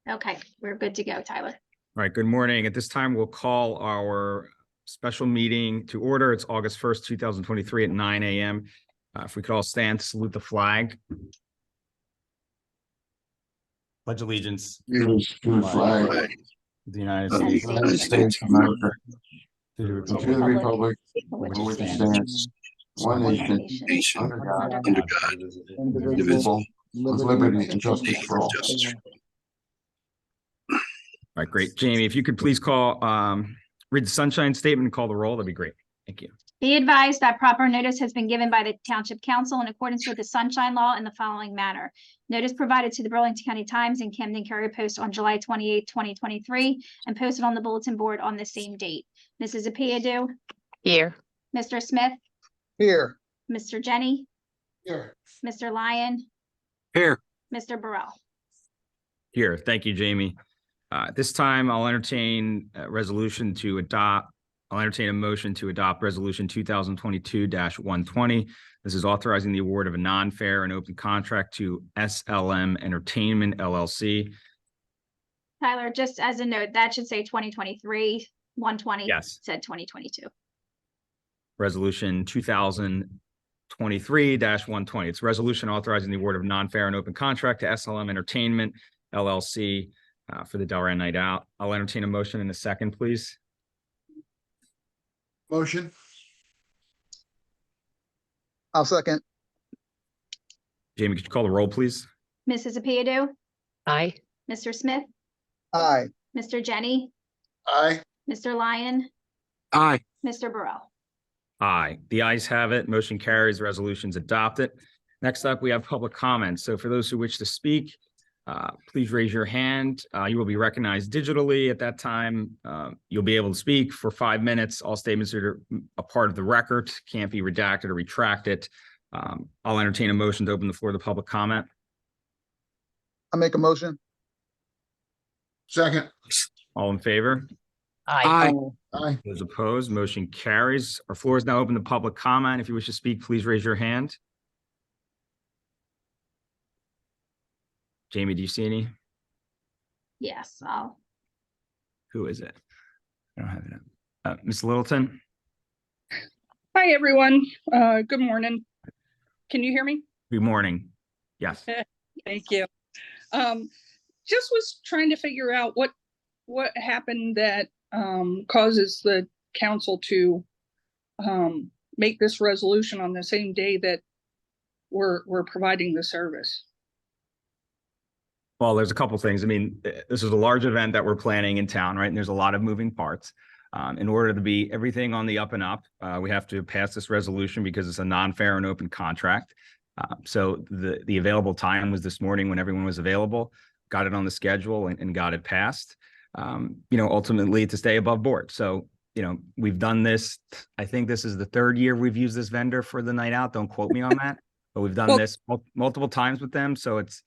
Okay, we're good to go, Tyler. All right, good morning. At this time, we'll call our special meeting to order. It's August 1st, 2023 at 9 a.m. If we could all stand to salute the flag. Pledge allegiance to the flag of the United of the States United States of America, to the and to republic the republic For which for which it it stands, stands, one nation, under God, indivisible, with liberty and justice for all. All right, great. Jamie, if you could please read the sunshine statement and call the roll, that'd be great. Thank you. Be advised that proper notice has been given by the Township Council in accordance with the Sunshine Law in the following manner. Notice provided to the Burlington County Times and Camden Courier Post on July 28, 2023, and posted on the bulletin board on the same date. Mrs. Apiadu? Here. Mr. Smith? Here. Mr. Jenny? Here. Mr. Lyon? Here. Mr. Burrell? Here. Thank you, Jamie. At this time, I'll entertain a motion to adopt Resolution 2022-120. This is authorizing the award of a non-fair and open contract to SLM Entertainment, LLC. Tyler, just as a note, that should say 2023, 120. Yes. Said 2022. Resolution 2023-120. It's a resolution authorizing the award of non-fair and open contract to SLM Entertainment, LLC, for the Delran Night Out. I'll entertain a motion in a second, please. Motion. I'll second. Jamie, could you call the roll, please? Mrs. Apiadu? Aye. Mr. Smith? Aye. Mr. Jenny? Aye. Mr. Lyon? Aye. Mr. Burrell? Aye. The ayes have it. Motion carries. Resolution's adopted. Next up, we have public comments. So for those who wish to speak, please raise your hand. You will be recognized digitally. At that time, you'll be able to speak for 5 minutes. All statements that are a part of the record can't be redacted or retracted. I'll entertain a motion to open the floor to public comment. I'll make a motion. Second. All in favor? Aye. Aye. Those opposed, motion carries. Our floor is now open to public comment. If you wish to speak, please raise your hand. Jamie, do you see any? Yes, Who is it? I don't have it. Ms. Littleton? Hi, everyone. Good morning. Can you hear me? Good morning. Yes. Thank you. Just was trying to figure out what happened that causes the council to make this resolution on the same day that we're providing the service. Well, there's a couple things. I mean, this is a large event that we're planning in town, right? And there's a lot of moving parts. In order to be everything on the up and up, we have to pass this resolution because it's a non-fair and open contract. So the available time was this morning when everyone was available, got it on the schedule and got it passed, ultimately to stay above board. So, we've done this. I think this is the 3rd year we've used this vendor for the night out. Don't quote me on that, but we've done this multiple times with them. So it's,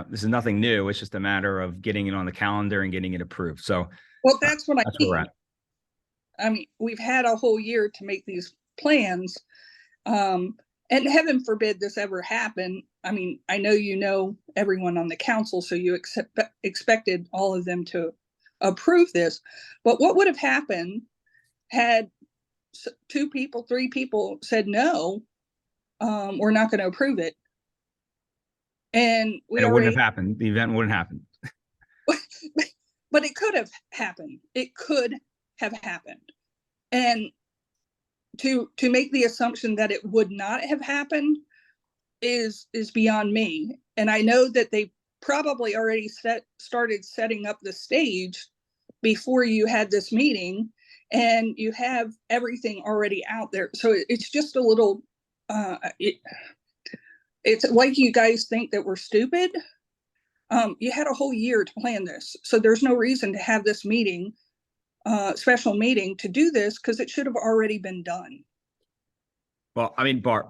this is nothing new. It's just a matter of getting it on the calendar and getting it approved. So, Well, that's what that's where we're mean. at. I mean, we've had a whole year to make these plans. And heaven forbid this ever happen. I mean, I know everyone on the council, so you expected all of them to approve this. But what would have happened had 2 people, 3 people said no, we're not going to approve it? And It wouldn't have happened. The event wouldn't happen. But it could have happened. It could have happened. And to make the assumption that it would not have happened is beyond me. And I know that they probably already started setting up the stage before you had this meeting, and you have everything already out there. So it's just a little, it's like you guys think that we're stupid. You had a whole year to plan this. So there's no reason to have this meeting, special meeting to do this, because it should have already been done. Well, I mean, Bart,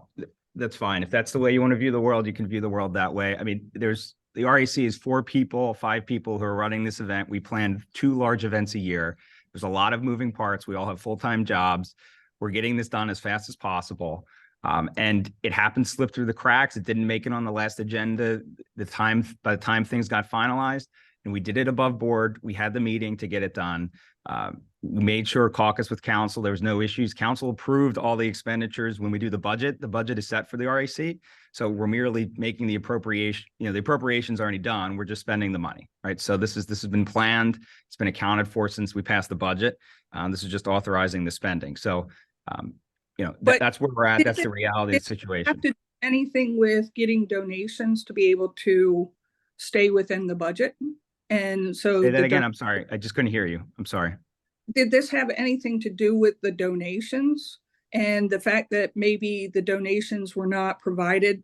that's fine. If that's the way you want to view the world, you can view the world that way. I mean, the RAC is 4 people, 5 people who are running this event. We plan 2 large events a year. There's a lot of moving parts. We all have full-time jobs. We're getting this done as fast as possible. And it happened to slip through the cracks. It didn't make it on the last agenda. By the time things got finalized, and we did it above board, we had the meeting to get it done. We made sure caucus with council, there was no issues. Council approved all the expenditures. When we do the budget is set for the RAC. So we're merely making the appropriation, the appropriation's already done. We're just spending the money, right? So this has been planned. It's been accounted for since we passed the budget. This is just authorizing the spending. So, But that's where we're at. That's did the reality of the Have situation. to do anything with getting donations to be able to stay within the budget? And so Say that the again. I'm sorry. I just couldn't hear you. I'm sorry. did this have anything to do with the donations and the fact that maybe the donations were not provided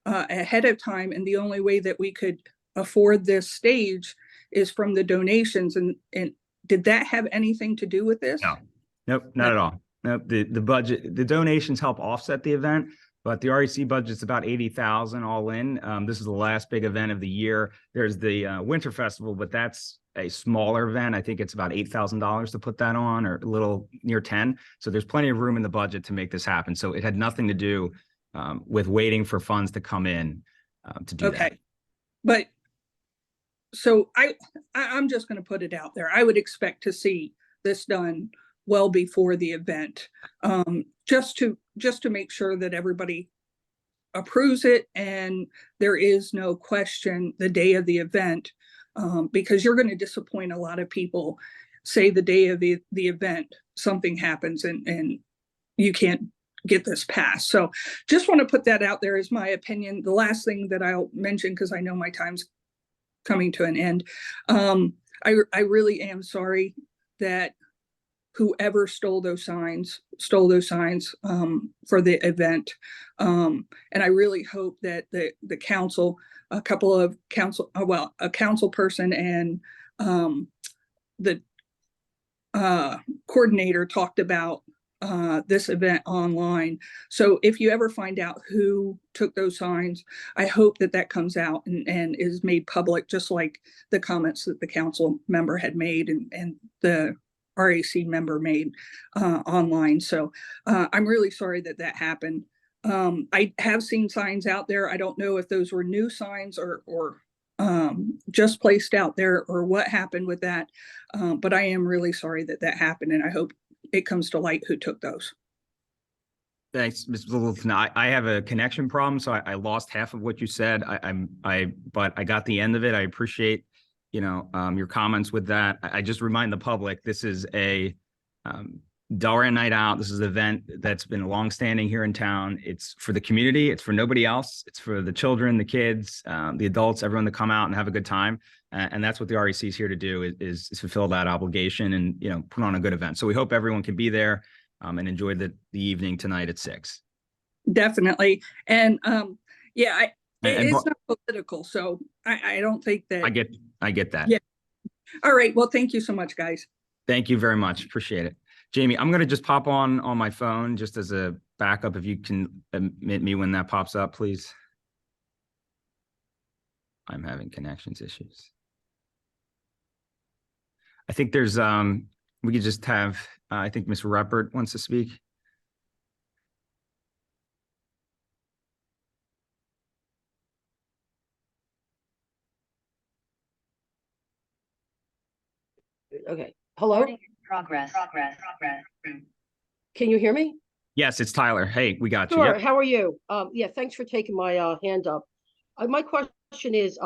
ahead of time, and the only way that we could afford this stage is from the donations? And did that have anything to do with this? No. Nope, not at all. Nope. The budget, the donations help offset the event, but the REC budget's about 80,000 all in. This is the last big event of the year. There's the Winter Festival, but that's a smaller event. I think it's about $8,000 to put that on, or a little near 10. So there's plenty of room in the budget to make this happen. So it had nothing to do with waiting for funds to come in to do that. Okay. But so I'm just going to put it out there. I would expect to see this done well before the event, just to make sure that everybody approves it and there is no question the day of the event, because you're going to disappoint a lot of people. Say the day of the event, something happens and you can't get this passed. So just want to put that out there as my opinion. The last thing that I'll mention, because I know my time's coming to an end. I really am sorry that whoever stole those signs for the event. And I really hope that the council, a council person and the coordinator talked about this event online. So if you ever find out who took those signs, I hope that comes out and is made public, just like the comments that the council member had made and the RAC member made online. So I'm really sorry that happened. I have seen signs out there. I don't know if those were new signs or just placed out there or what happened with that. But I am really sorry that happened, and I hope it comes to light who took those. Thanks, Mr. Littleton. I have a connection problem, so I lost half of what you said. But I got the end of it. I appreciate, your comments with that. I just remind the public, this is a Delran Night Out. This is an event that's been longstanding here in town. It's for the community. It's for nobody else. It's for the children, the kids, the adults, everyone to come out and have a good time. And that's what the REC is here to do, is fulfill that obligation and, put on a good event. So we hope everyone can be there and enjoy the evening tonight at 6. Definitely. And it's not political. So I don't think that. I get that. Yeah. All right. Well, thank you so much, guys. Thank you very much. Appreciate it. Jamie, I'm going to just pop on my phone just as a backup. If you can admit me when that pops up, please. I'm having connections issues. I think there's, we could just have, I think Ms. Ruppert wants to speak. Okay. Hello? Recording in Progress. Can you hear me? Yes, it's Tyler. Hey, we got you. Sure. Yep. How are you? Yeah, thanks for taking my hand up. My question is,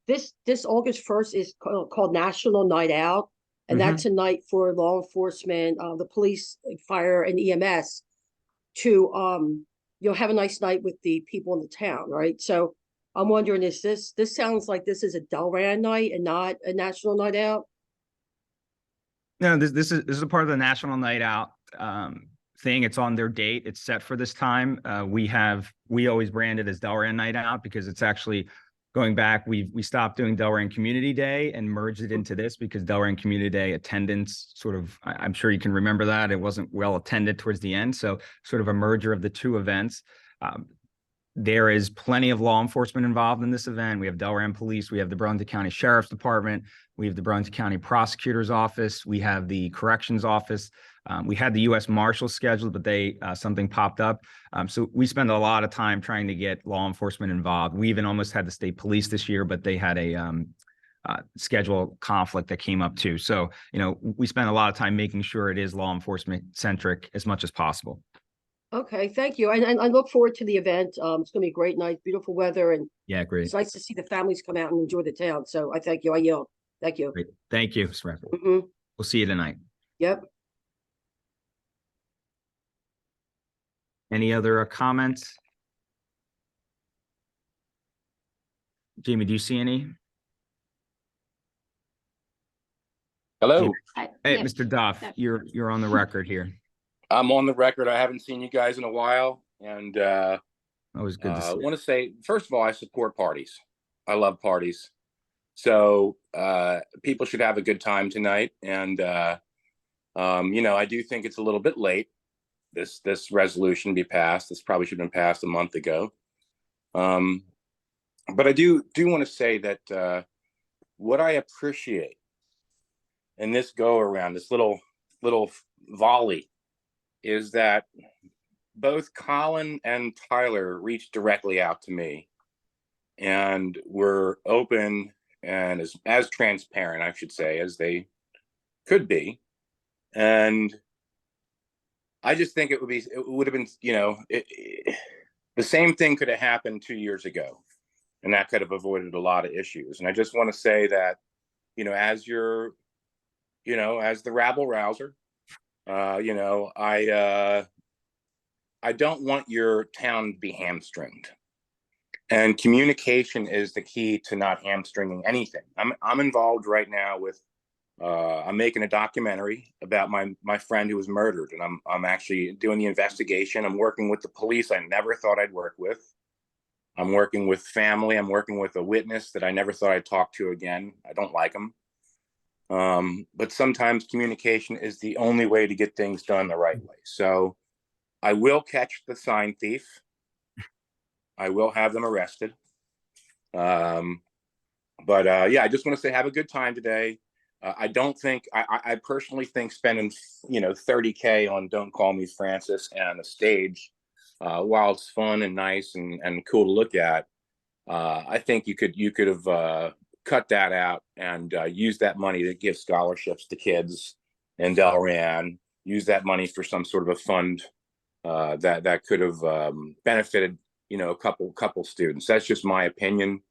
this August 1st is called National Night Out, and that's a night for law enforcement, the police, fire, and EMS to have a nice night with the people in the town, right? So I'm wondering, this sounds like this is a Delran night and not a National Night Out? No, this is a part of the National Night Out thing. It's on their date. It's set for this time. We always brand it as Delran Night Out because it's actually going back. We stopped doing Delran Community Day and merged it into this because Delran Community Day attendance I'm sure you can remember that. It wasn't well attended towards the end. So sort of a merger of the two events. There is plenty of law enforcement involved in this event. We have Delran Police, we have the Burlington County Sheriff's Department, we have the Burlington County Prosecutor's Office, we have the Corrections Office. We had the U.S. Marshal scheduled, but something popped up. So we spend a lot of time trying to get law enforcement involved. We even almost had the state police this year, but they had a schedule conflict that came up too. So, we spend a lot of time making sure it is law enforcement centric as much as possible. Okay, thank you. And I look forward to the event. It's gonna be a great night, beautiful weather, and Yeah, great. it's nice to see the families come out and enjoy the town. So I thank you. I yield. Thank you. Great. Thank you, Mr. Rafferty. Hmm. We'll see you tonight. Yep. Any other comments? Jamie, do you see any? Hello, Hey, Yeah. Mr. Duff, Yeah. you're on the record here. I'm on the record. I haven't seen you guys in a while, and Always good to I see. want to say, first of all, I support parties. I love parties. So people should have a good time tonight. And I do think it's a little bit late. This resolution be passed. This probably should have been passed a month ago. But I do want to say that what I appreciate in this go around, this little volley, is that both Colin and Tyler reached directly out to me and were open and as transparent, I should say, as they could be. And I just think it would have been, the same thing could have happened 2 years ago, and that could have avoided a lot of issues. And I just want to say that, as the rabble rouser, I don't want your town to be hamstringed, and communication is the key to not hamstringing anything. I'm involved right now with I'm making a documentary about my friend who was murdered, and I'm actually doing the investigation. I'm working with the police I never thought I'd work with. I'm working with family. I'm working with a witness that I never thought I'd talk to again. I don't like him. But sometimes communication is the only way to get things done the right way. So I will catch the sign thief. I will have them arrested. I just want to say have a good time today. I personally think spending, $30K on Don't Call Me Francis and a stage, while it's fun and nice and cool to look at, I think you could have cut that out and use that money to give scholarships to kids in Delran. Use that money for some sort of a fund that could have benefited, a couple students. That's just my opinion.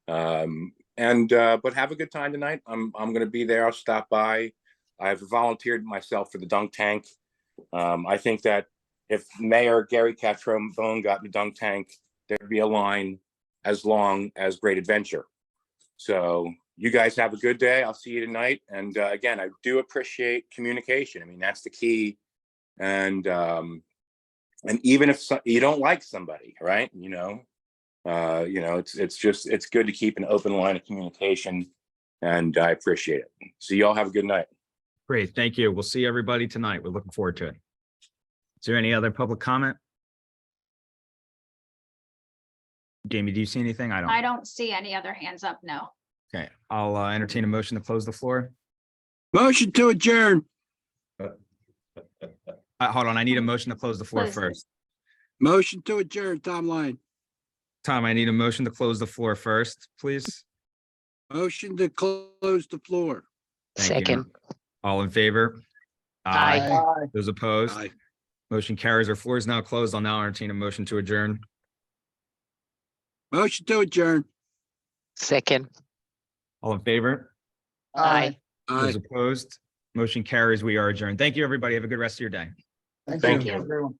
But have a good time tonight. I'm going to be there. I'll stop by. I've volunteered myself for the dunk tank. I think that if Mayor Gary Catrambone got in the dunk tank, there'd be a line as long as Great Adventure. So you guys have a good day. I'll see you tonight. And again, I do appreciate communication. I mean, that's the key. And even if you don't like somebody, right? It's good to keep an open line of communication, and I appreciate it. So y'all have a good night. Great. Thank you. We'll see everybody tonight. We're looking forward to it. Is there any other public comment? Jamie, do you see anything? I don't see any other hands up, no. Okay, I'll entertain a motion to close the floor. Motion to adjourn. Hold on, I need a motion to close the floor Close. first. Motion to adjourn, Tom Line. Tom, I need a motion to close the floor first, please. Motion to close the floor. Thank you. Second. All in favor? Aye. Aye. Those opposed? Aye. Motion carries. Our floor is now closed. I'll now entertain a motion to adjourn. Motion to adjourn. Second. All in favor? Aye. Those Aye. opposed? Motion carries. We are adjourned. Thank you, everybody. Have a good rest of your day. Thank Thank you, you. everyone.